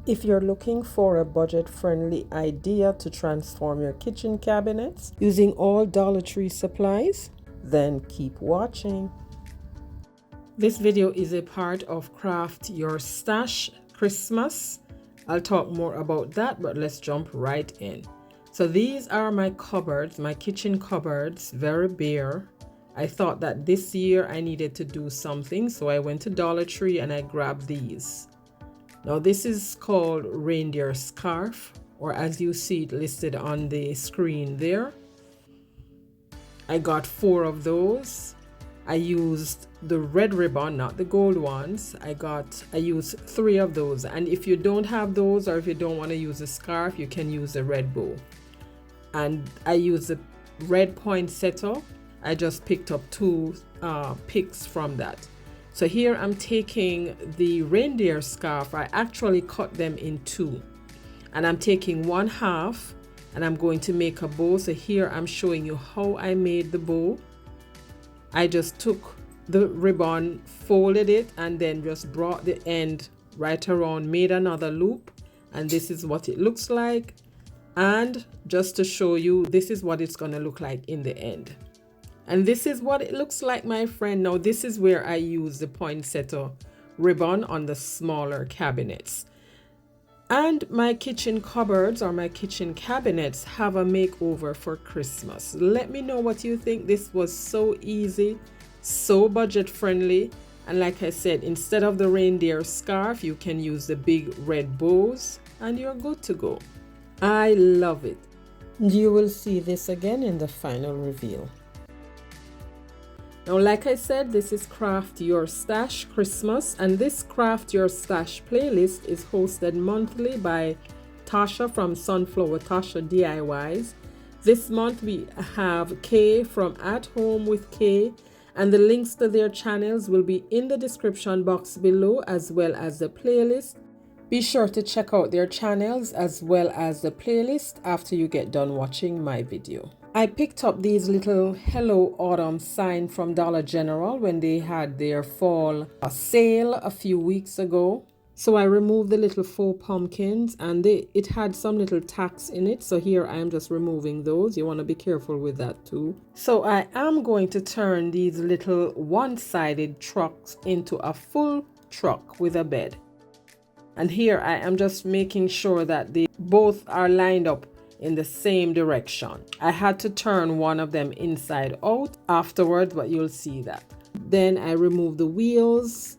If you're looking for a budget-friendly idea to transform your kitchen cabinets using all Dollar Tree supplies, then keep watching. This video is a part of Craft Your Stash Christmas. I'll talk more about that, but let's jump right in. So these are my cupboards, my kitchen cupboards, very bare. I thought that this year I needed to do something, so I went to Dollar Tree and I grabbed these. Now this is called reindeer scarf, or as you see it listed on the screen there. I got 4 of those. I used the red ribbon, not the gold ones. I used 3 of those, and if you don't have those, or if you don't want to use a scarf, you can use a red bow. And I used the red poinsettia. I just picked up 2 picks from that. So here I'm taking the reindeer scarf. I actually cut them in 2, and I'm taking 1/2 and I'm going to make a bow. So here I'm showing you how I made the bow. I just took the ribbon, folded it, and then just brought the end right around, made another loop, and this is what it looks like. And just to show you, this is what it's going to look like in the end. And this is what it looks like, my friend. Now this is where I use the poinsettia ribbon on the smaller cabinets. And my kitchen cupboards, or my kitchen cabinets, have a makeover for Christmas. Let me know what you think. This was so easy, so budget friendly. And like I said, instead of the reindeer scarf, you can use the big red bows and you're good to go. I love it. You will see this again in the final reveal. Now, like I said, this is Craft Your Stash Christmas, and this Craft Your Stash playlist is hosted monthly by Tasha from Sunflower Tasha DIYs. This month we have Kay from At Home with Kay, and the links to their channels will be in the description box below, as well as the playlist. Be sure to check out their channels as well as the playlist after you get done watching my video. I picked up these little Hello Autumn sign from Dollar General when they had their fall sale a few weeks ago. So I removed the little faux pumpkins, and it had some little tacks in it. So here I am just removing those. You want to be careful with that too. So I am going to turn these little one-sided trucks into a full truck with a bed. And here I am just making sure that they both are lined up in the same direction. I had to turn one of them inside out afterwards, but you'll see that. Then I remove the wheels.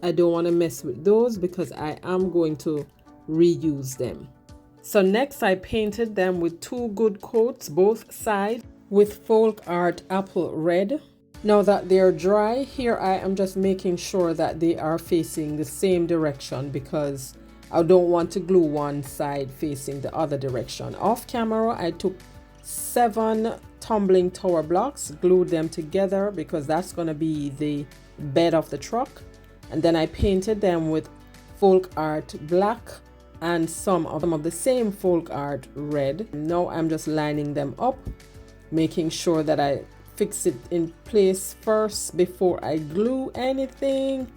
I don't want to mess with those because I am going to reuse them. So next I painted them with 2 good coats, both sides, with folk art apple red. Now that they're dry, here I am just making sure that they are facing the same direction because I don't want to glue one side facing the other direction. Off camera, I took 7 tumbling tower blocks, glued them together because that's going to be the bed of the truck. And then I painted them with folk art black and some of the same folk art red. Now I'm just lining them up, making sure that I fix it in place first before I glue anything.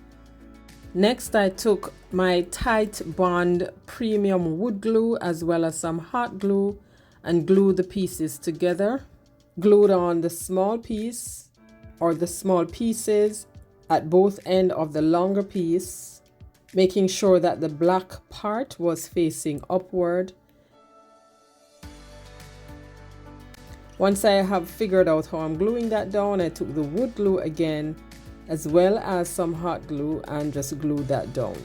Next, I took my Tight Bond premium wood glue as well as some hot glue and glued the pieces together. Glued on the small piece or the small pieces at both ends of the longer piece, making sure that the black part was facing upward. Once I have figured out how I'm gluing that down, I took the wood glue again as well as some hot glue and just glued that down.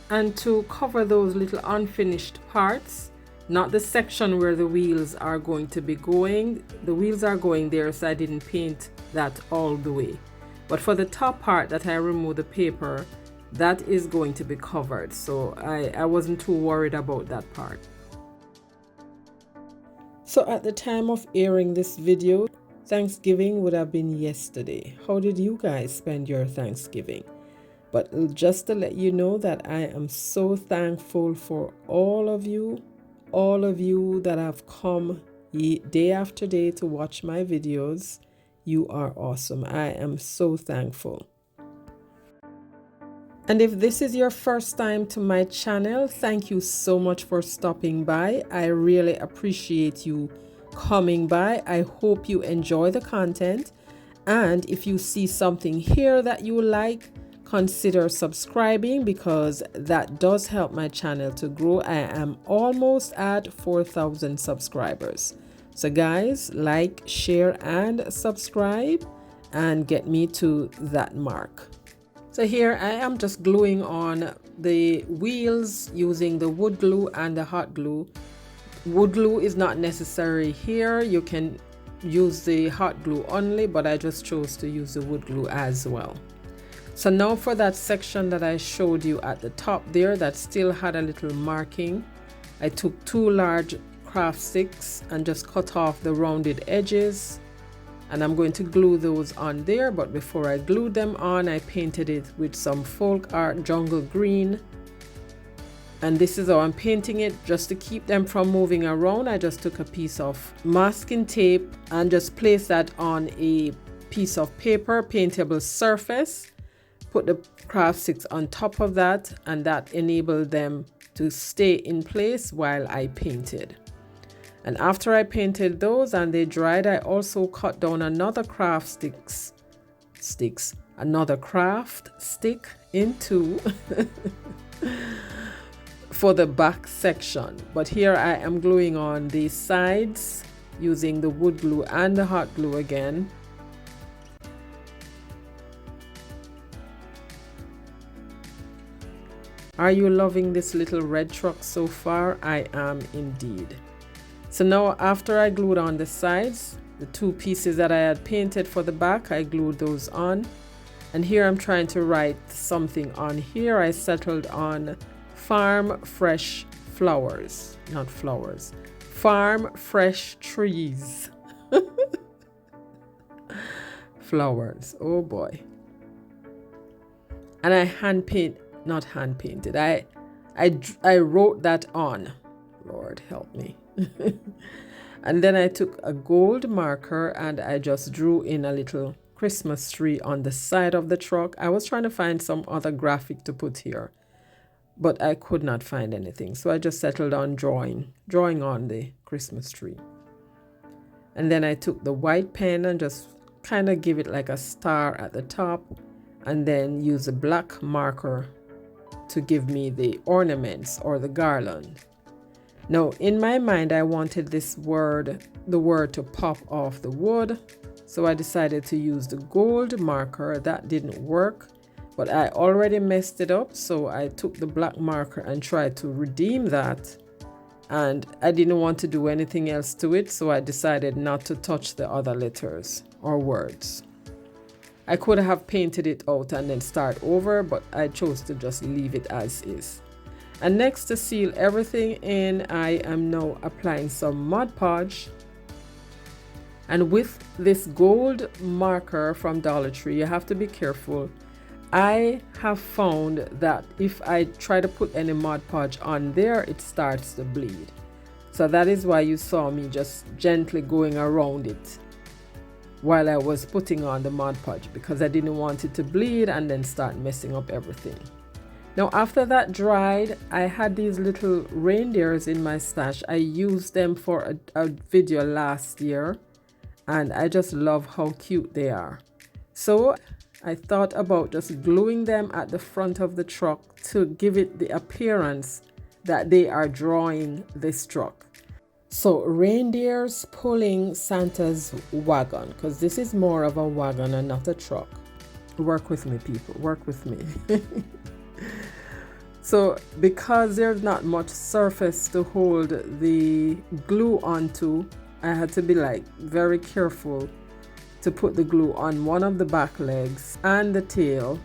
And to cover those little unfinished parts, not the section where the wheels are going to be going. The wheels are going there, so I didn't paint that all the way. But for the top part that I removed the paper, that is going to be covered. So I wasn't too worried about that part. So at the time of airing this video, Thanksgiving would have been yesterday. How did you guys spend your Thanksgiving? But just to let you know that I am so thankful for all of you that have come day after day to watch my videos. You are awesome. I am so thankful. And if this is your first time to my channel, thank you so much for stopping by. I really appreciate you coming by. I hope you enjoy the content. And if you see something here that you like, consider subscribing because that does help my channel to grow. I am almost at 4,000 subscribers. So guys, like, share, and subscribe and get me to that mark. So here I am just gluing on the wheels using the wood glue and the hot glue. Wood glue is not necessary here. You can use the hot glue only, but I just chose to use the wood glue as well. So now for that section that I showed you at the top there that still had a little marking, I took 2 large craft sticks and just cut off the rounded edges. And I'm going to glue those on there, but before I glued them on, I painted it with some folk art jungle green. And this is how I'm painting it, just to keep them from moving around. I just took a piece of masking tape and just placed that on a piece of paper, paintable surface. Put the craft sticks on top of that, and that enabled them to stay in place while I painted. And after I painted those and they dried, I also cut down another craft stick into for the back section. But here I am gluing on the sides using the wood glue and the hot glue again. Are you loving this little red truck so far? I am indeed. So now after I glued on the sides, the 2 pieces that I had painted for the back, I glued those on. And here I'm trying to write something on here. I settled on farm fresh flowers, not flowers, farm fresh trees. Flowers, oh boy. And I not hand painted, I wrote that on. Lord help me. And then I took a gold marker and I just drew in a little Christmas tree on the side of the truck. I was trying to find some other graphic to put here, but I could not find anything. So I just settled on drawing on the Christmas tree. And then I took the white pen and just kind of give it like a star at the top, and then use a black marker to give me the ornaments or the garland. Now, in my mind, I wanted the word to pop off the wood. So I decided to use the gold marker. That didn't work, but I already messed it up. So I took the black marker and tried to redeem that. And I didn't want to do anything else to it. So I decided not to touch the other letters or words. I could have painted it out and then start over, but I chose to just leave it as is. And next, to seal everything in, I am now applying some Mod Podge. And with this gold marker from Dollar Tree, you have to be careful. I have found that if I try to put any Mod Podge on there, it starts to bleed. So that is why you saw me just gently going around it while I was putting on the Mod Podge, because I didn't want it to bleed and then start messing up everything. Now, after that dried, I had these little reindeers in my stash. I used them for a video last year, and I just love how cute they are. So I thought about just gluing them at the front of the truck to give it the appearance that they are drawing this truck. So reindeers pulling Santa's wagon, because this is more of a wagon and not a truck. Work with me, people, work with me. So because there's not much surface to hold the glue onto, I had to be like very careful to put the glue on one of the back legs and the tail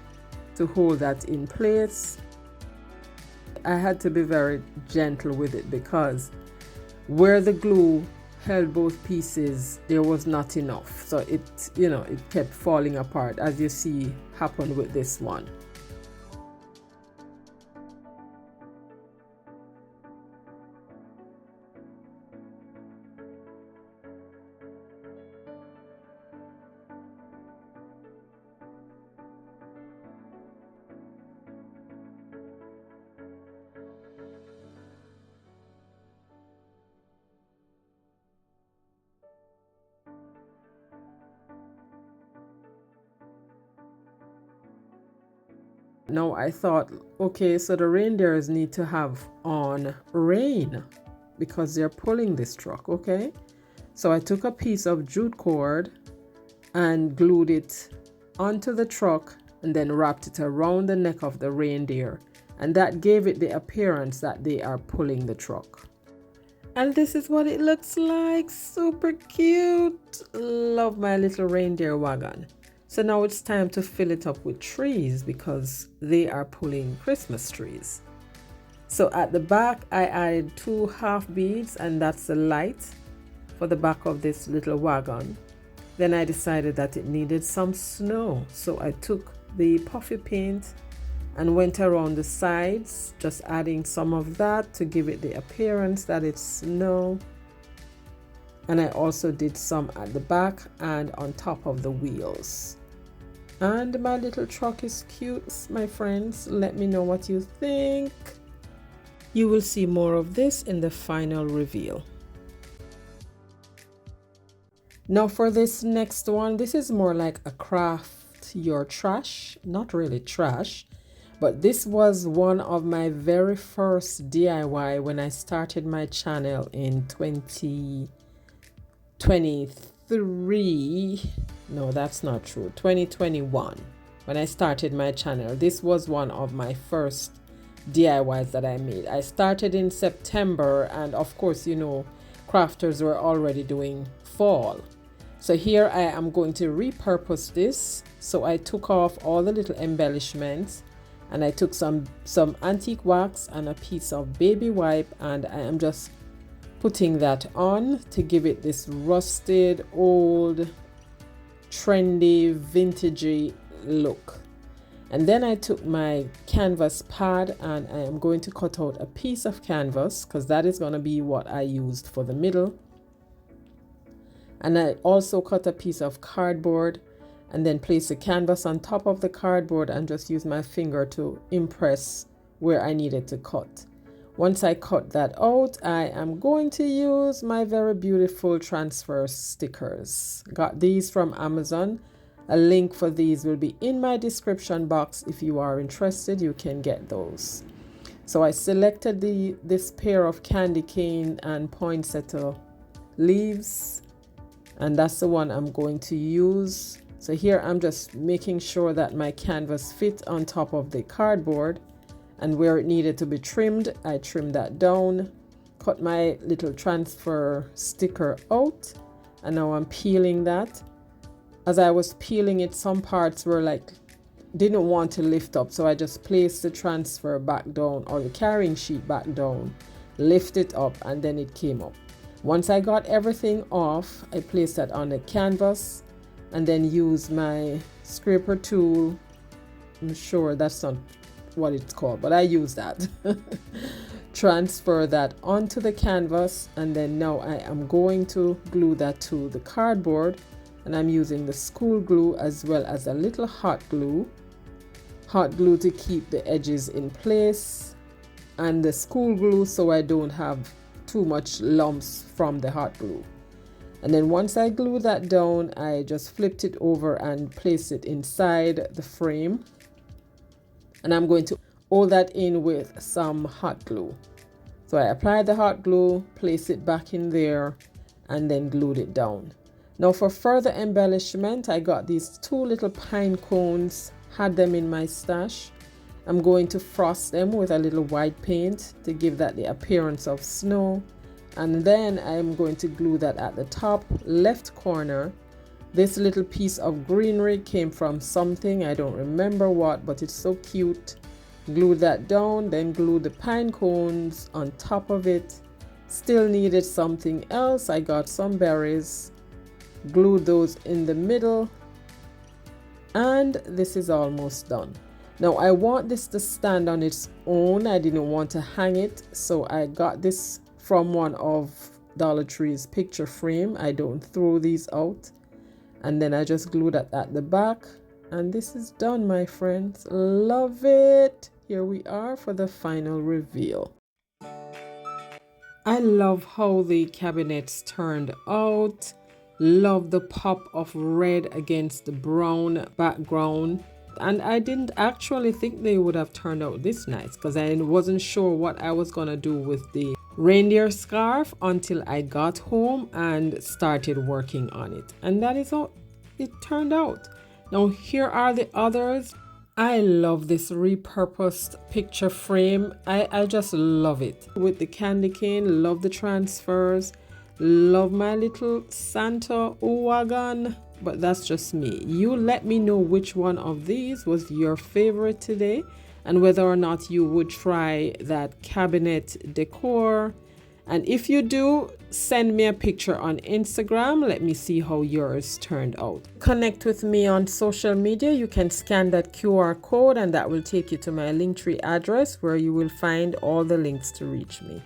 to hold that in place. I had to be very gentle with it because where the glue held both pieces, there was not enough. So it kept falling apart, as you see happened with this one. Now I thought, okay, so the reindeers need to have on rain because they're pulling this truck, okay? So I took a piece of jute cord and glued it onto the truck and then wrapped it around the neck of the reindeer. And that gave it the appearance that they are pulling the truck. And this is what it looks like. Super cute. Love my little reindeer wagon. So now it's time to fill it up with trees because they are pulling Christmas trees. So at the back, I added 2 half beads, and that's the light for the back of this little wagon. Then I decided that it needed some snow. So I took the puffy paint and went around the sides, just adding some of that to give it the appearance that it's snow. And I also did some at the back and on top of the wheels. And my little truck is cute, my friends. Let me know what you think. You will see more of this in the final reveal. Now for this next one, this is more like a craft your trash. Not really trash, but this was one of my very first DIY when I started my channel in 2023. No, that's not true. 2021. When I started my channel, this was one of my first DIYs that I made. I started in September, and of course, you know, crafters were already doing fall. So here I am going to repurpose this. So I took off all the little embellishments, and I took some antique wax and a piece of baby wipe, and I am just putting that on to give it this rusted, old, trendy, vintagey look. And then I took my canvas pad and I am going to cut out a piece of canvas because that is going to be what I used for the middle. And I also cut a piece of cardboard and then place the canvas on top of the cardboard and just use my finger to impress where I needed to cut. Once I cut that out, I am going to use my very beautiful transfer stickers. Got these from Amazon. A link for these will be in my description box. If you are interested, you can get those. So I selected this pair of candy cane and poinsettia leaves, and that's the one I'm going to use. So here I'm just making sure that my canvas fit on top of the cardboard, and where it needed to be trimmed, I trimmed that down, cut my little transfer sticker out, and now I'm peeling that. As I was peeling it, some parts were like, didn't want to lift up, so I just placed the transfer back down, or the carrying sheet back down, lift it up, and then it came up. Once I got everything off, I placed that on the canvas and then used my scraper tool. I'm sure that's not what it's called, but I use that. Transfer that onto the canvas, and then now I am going to glue that to the cardboard, and I'm using the school glue as well as a little hot glue to keep the edges in place, and the school glue so I don't have too much lumps from the hot glue. And then once I glue that down, I just flipped it over and placed it inside the frame. And I'm going to hold that in with some hot glue. So I applied the hot glue, placed it back in there, and then glued it down. Now for further embellishment, I got these 2 little pine cones, had them in my stash. I'm going to frost them with a little white paint to give that the appearance of snow. And then I'm going to glue that at the top left corner. This little piece of greenery came from something, I don't remember what, but it's so cute. Glue that down, then glue the pine cones on top of it. Still needed something else. I got some berries, glued those in the middle, and this is almost done. Now I want this to stand on its own. I didn't want to hang it, so I got this from one of Dollar Tree's picture frame. I don't throw these out. And then I just glued that at the back, and this is done, my friends. Love it. Here we are for the final reveal. I love how the cabinets turned out. Love the pop of red against the brown background. And I didn't actually think they would have turned out this nice because I wasn't sure what I was gonna do with the reindeer scarf until I got home and started working on it. And that is how it turned out. Now here are the others. I love this repurposed picture frame. I just love it. With the candy cane, love the transfers, love my little Santa wagon. But that's just me. You let me know which one of these was your favorite today and whether or not you would try that cabinet decor. And if you do, send me a picture on Instagram. Let me see how yours turned out. Connect with me on social media. You can scan that QR code and that will take you to my Linktree address where you will find all the links to reach me.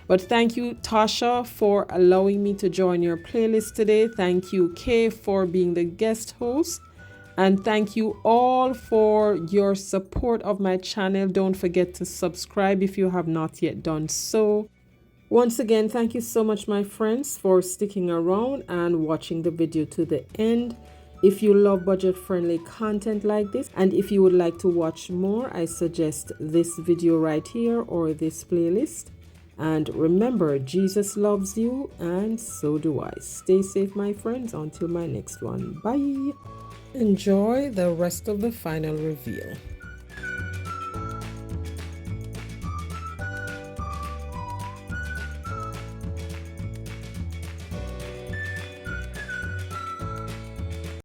But thank you, Tasha, for allowing me to join your playlist today. Thank you, Kay, for being the guest host. And thank you all for your support of my channel. Don't forget to subscribe if you have not yet done so. Once again, thank you so much, my friends, for sticking around and watching the video to the end. If you love budget-friendly content like this, and if you would like to watch more, I suggest this video right here or this playlist. And remember, Jesus loves you, and so do I. Stay safe, my friends, until my next one. Bye. Enjoy the rest of the final reveal.